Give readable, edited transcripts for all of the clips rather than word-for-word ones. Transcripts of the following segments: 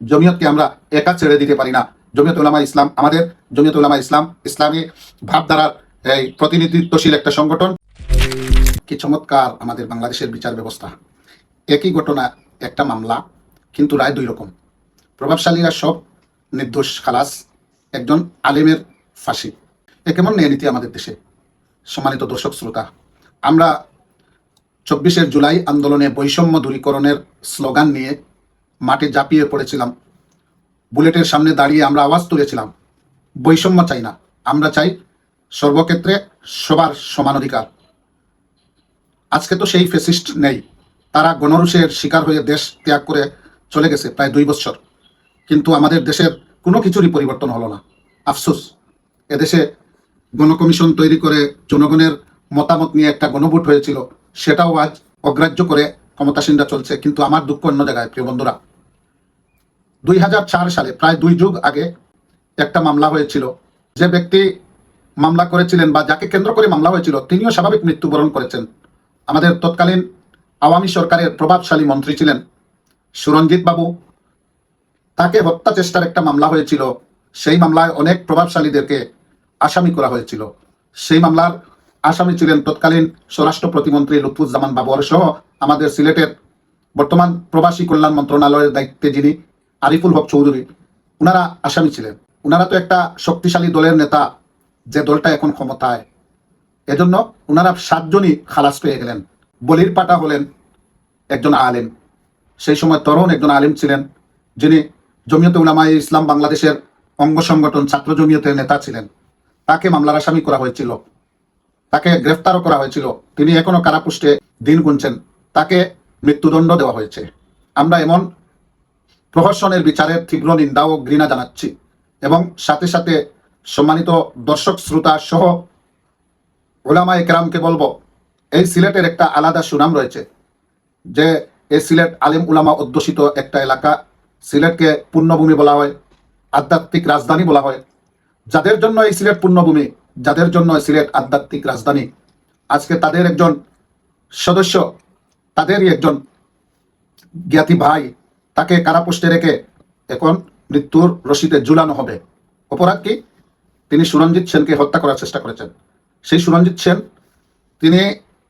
জমিয়তকে আমরা একা ছেড়ে দিতে পারি না। জমিয়ত উলামা ইসলাম আমাদের, জমিয়ত উলামা ইসলাম ইসলামী ভাবধারার এই প্রতিনিধিত্বশীল একটা সংগঠন। কি চমৎকার আমাদের বাংলাদেশের বিচার ব্যবস্থা! একই ঘটনা, একটা মামলা, কিন্তু রায় দুই রকম। প্রভাবশালীরা সব নির্দোষ খালাস, একজন আলেমের ফাঁসি। এ কেমন ন্যায় নীতি আমাদের দেশে? সম্মানিত দর্শক শ্রোতা, আমরা 24শে জুলাই আন্দোলনে বৈষম্য দূরীকরণের স্লোগান নিয়ে মাঠে ঝাঁপিয়ে পড়েছিলাম। বুলেটের সামনে দাঁড়িয়ে আমরা আওয়াজ তুলেছিলাম, বৈষম্য চাই না, আমরা চাই সর্বক্ষেত্রে সবার সমান অধিকার। আজকে তো সেই ফ্যাসিস্ট নেই, তারা গণরোষের শিকার হয়ে দেশ ত্যাগ করে চলে গেছে প্রায় 2 বছর, কিন্তু আমাদের দেশের কোনো কিছুরই পরিবর্তন হলো না। আফসোস, এদেশে গণকমিশন তৈরি করে জনগণের মতামত নিয়ে একটা গণভোট হয়েছিল, সেটাও আজ অগ্রাহ্য করে ক্ষমতাসীনরা চলছে। কিন্তু আমার দুঃখ অন্য জায়গায়, প্রিয় বন্ধুরা। 2004 সালে, প্রায় 2 যুগ আগে একটা মামলা হয়েছিল। যে ব্যক্তি মামলা করেছিলেন বা যাকে কেন্দ্র করে মামলা হয়েছিল, তিনিও স্বাভাবিক মৃত্যুবরণ করেছেন। আমাদের তৎকালীন আওয়ামী সরকারের প্রভাবশালী মন্ত্রী ছিলেন সুরঞ্জিত বাবু। তাকে হত্যা চেষ্টার একটা মামলা হয়েছিল। সেই মামলায় অনেক প্রভাবশালীদেরকে আসামি করা হয়েছিল। সেই মামলার আসামি ছিলেন তৎকালীন স্বরাষ্ট্র প্রতিমন্ত্রী লুৎফুজ্জামান বাবর সহ আমাদের সিলেটের বর্তমান প্রবাসী কল্যাণ মন্ত্রণালয়ের দায়িত্বে যিনি আরিফুল হক চৌধুরী, ওনারা আসামি ছিলেন। ওনারা তো একটা শক্তিশালী দলের নেতা, যে দলটা এখন ক্ষমতায়। এজন্য ওনারা 7 জনই খালাস পেয়ে গেলেন। বলির পাটা হলেন একজন আলেম, সেই সময় তরুণ একজন আলেম ছিলেন, যিনি জমিয়তে উলামায়ে ইসলাম বাংলাদেশের অঙ্গ সংগঠন ছাত্র জমিয়তের নেতা ছিলেন। তাকে মামলার আসামি করা হয়েছিল, তাকে গ্রেফতারও করা হয়েছিল। তিনি এখনো কারাপুষ্টে দিন গুনছেন। তাকে মৃত্যুদণ্ড দেওয়া হয়েছে। আমরা এমন প্রহসনের বিচারের তীব্র নিন্দা ও ঘৃণা জানাচ্ছি, এবং সাথে সাথে সম্মানিত দর্শক শ্রোতা সহ উলামা একরামকে বলবো, এই সিলেটের একটা আলাদা সুনাম রয়েছে, যে এই সিলেট আলেম উলামা অধ্যুষিত একটা এলাকা। সিলেটকে পুণ্যভূমি বলা হয়, আধ্যাত্মিক রাজধানী বলা হয়। যাদের জন্য এই সিলেট পুণ্যভূমি, যাদের জন্য সিলেট আধ্যাত্মিক রাজধানী, আজকে তাদের একজন সদস্য, তাদেরই একজন জ্ঞাতি ভাই, তাকে কারাপোস্টে রেখে এখন মৃত্যুর রশিতে ঝুলানো হবে। অপরাধ কি? তিনি সুরঞ্জিত সেনকে হত্যা করার চেষ্টা করেছেন। সেই সুরঞ্জিত সেন, তিনি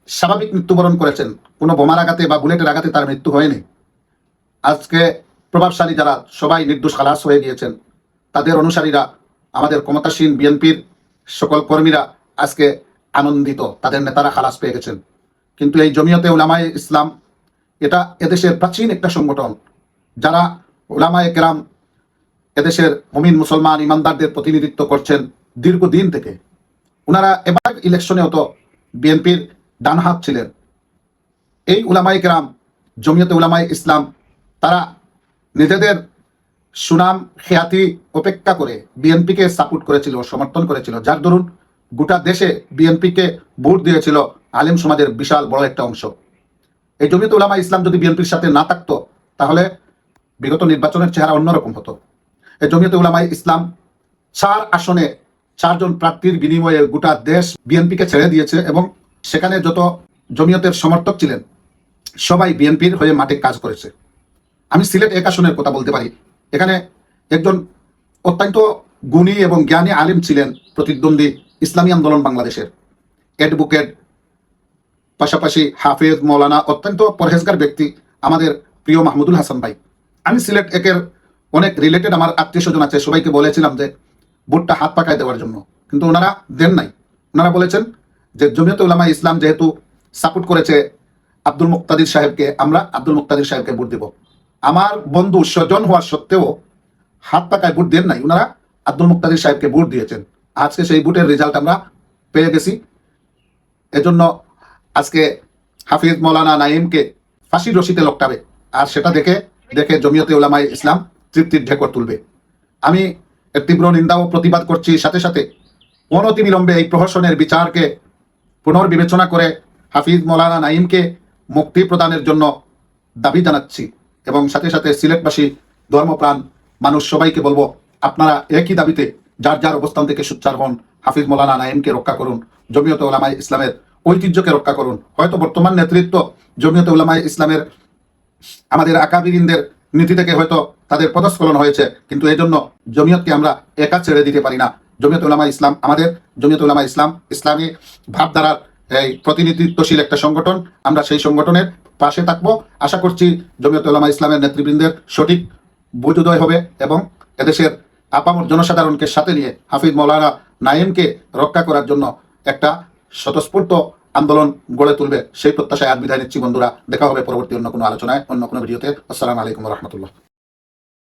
স্বাভাবিক মৃত্যুবরণ করেছেন, কোনো বোমার আঘাতে বা বুলেটের আঘাতে তার মৃত্যু হয়নি। আজকে প্রভাবশালী যারা সবাই নির্দোষ খালাস হয়ে গিয়েছেন, তাদের অনুসারীরা, আমাদের ক্ষমতাসীন বিএনপির সকল কর্মীরা আজকে আনন্দিত, তাদের নেতারা খালাস পেয়ে গেছেন। কিন্তু এই জমিয়তে উলামায়ে ইসলাম, এটা এদেশের প্রাচীন একটা সংগঠন, যারা উলামায়ে কেরাম এদেশের মুমিন মুসলমান ইমানদারদের প্রতিনিধিত্ব করছেন দীর্ঘদিন থেকে। ওনারা এবার ইলেকশনেও তো বিএনপির ডান হাত ছিলেন। এই উলামায়ে কেরাম, জমিয়তে উলামায়ে ইসলাম, তারা নিজেদের সুনাম খ্যাতি উপেক্ষা করে বিএনপিকে সাপোর্ট করেছিল, সমর্থন করেছিল, যার দরুন গোটা দেশে বিএনপিকে ভোট দিয়েছিল আলেম সমাজের বিশাল বড় একটা অংশ। এই জমিয়তে উলামায়ে ইসলাম যদি বিএনপির সাথে না থাকতো, তাহলে বিগত নির্বাচনের চেহারা অন্যরকম হতো। এই জমিয়তে উলামায়ে ইসলাম 4 আসনে 4 জন প্রার্থীর বিনিময়ে গোটা দেশ বিএনপিকে ছেড়ে দিয়েছে, এবং সেখানে যত জমিয়তের সমর্থক ছিলেন সবাই বিএনপির হয়ে মাঠে কাজ করেছে। আমি সিলেট 1 আসনের কথা বলতে পারি। এখানে একজন অত্যন্ত গুণী এবং জ্ঞানী আলেম ছিলেন, প্রতিদ্বন্দ্বী ইসলামী আন্দোলন বাংলাদেশের অ্যাডভোকেট, পাশাপাশি হাফেজ মৌলানা, অত্যন্ত পরহেজগার ব্যক্তি, আমাদের প্রিয় মাহমুদুল হাসান ভাই। আমি সিলেট 1-এর অনেক রিলেটেড আমার আত্মীয় স্বজন আছে, সবাইকে বলেছিলাম যে ভোটটা হাত পাকায় দেওয়ার জন্য, কিন্তু ওনারা দেন নাই। ওনারা বলেছেন যে জমিয়তে উলামায়ে ইসলাম যেহেতু সাপোর্ট করেছে আব্দুল মুক্তাদির সাহেবকে, আমরা আব্দুল মুক্তাদির সাহেবকে ভোট দেব। আমার বন্ধু স্বজন হওয়া সত্ত্বেও হাত পাকায় ভোট দেন নাই, ওনারা আব্দুল মুক্তাদির সাহেবকে ভোট দিয়েছেন। আজকে সেই ভোটের রেজাল্ট আমরা পেয়ে গেছি। এজন্য আজকে হাফিজ মৌলানা নাইমকে ফাঁসির রশিতে লটকাবে, আর সেটা দেখে দেখে জমিয়তে উলামায়ে ইসলাম তৃপ্তির ঢেকর তুলবে। আমি এর তীব্র নিন্দা ও প্রতিবাদ করছি। সাথে সাথে অনতিবিলম্বে এই প্রহসনের বিচারকে পুনর্বিবেচনা করে হাফিজ মৌলানা নাইমকে মুক্তি প্রদানের জন্য দাবি জানাচ্ছি, এবং সাথে সাথে সিলেটবাসী ধর্মপ্রাণ মানুষ সবাইকে বলবো, আপনারা একই দাবিতে যার যার অবস্থান থেকে সোচ্চার হন। হাফিজ মৌলানা নাইমকে রক্ষা করুন, জমিয়তে উলামায়ে ইসলামের ঐতিহ্যকে রক্ষা করুন। হয়তো বর্তমান নেতৃত্ব জমিয়তে উলামায়ে ইসলামের আমাদের আকাবিরিনদের নীতি থেকে হয়তো তাদের পদস্খলন হয়েছে, কিন্তু এই জন্য জমিয়তকে আমরা একা ছেড়ে দিতে পারি না। জমিয়ত উলামা ইসলাম আমাদের, জমিয়ত উলামা ইসলাম ইসলামী ভাবধারার এই প্রতিনিধিত্বশীল একটা সংগঠন। আমরা সেই সংগঠনের পাশে থাকবো। আশা করছি জমিয়ত উলামা ইসলামের নেতৃবৃন্দের সঠিক বুঝোদয় হবে এবং এদেশের আপামর জনসাধারণকে সাথে নিয়ে হাফিজ মাওলানা নাইমকে রক্ষা করার জন্য একটা স্বতঃস্ফূর্ত আন্দোলন গড়ে তুলবে, সেই প্রত্যাশায় আজ বিদায় নিচ্ছি বন্ধুরা। দেখা হবে পরবর্তী অন্য কোনো আলোচনায়, অন্য কোনো ভিডিওতে। আসসালামু আলাইকুম ওয়া রাহমাতুল্লাহ।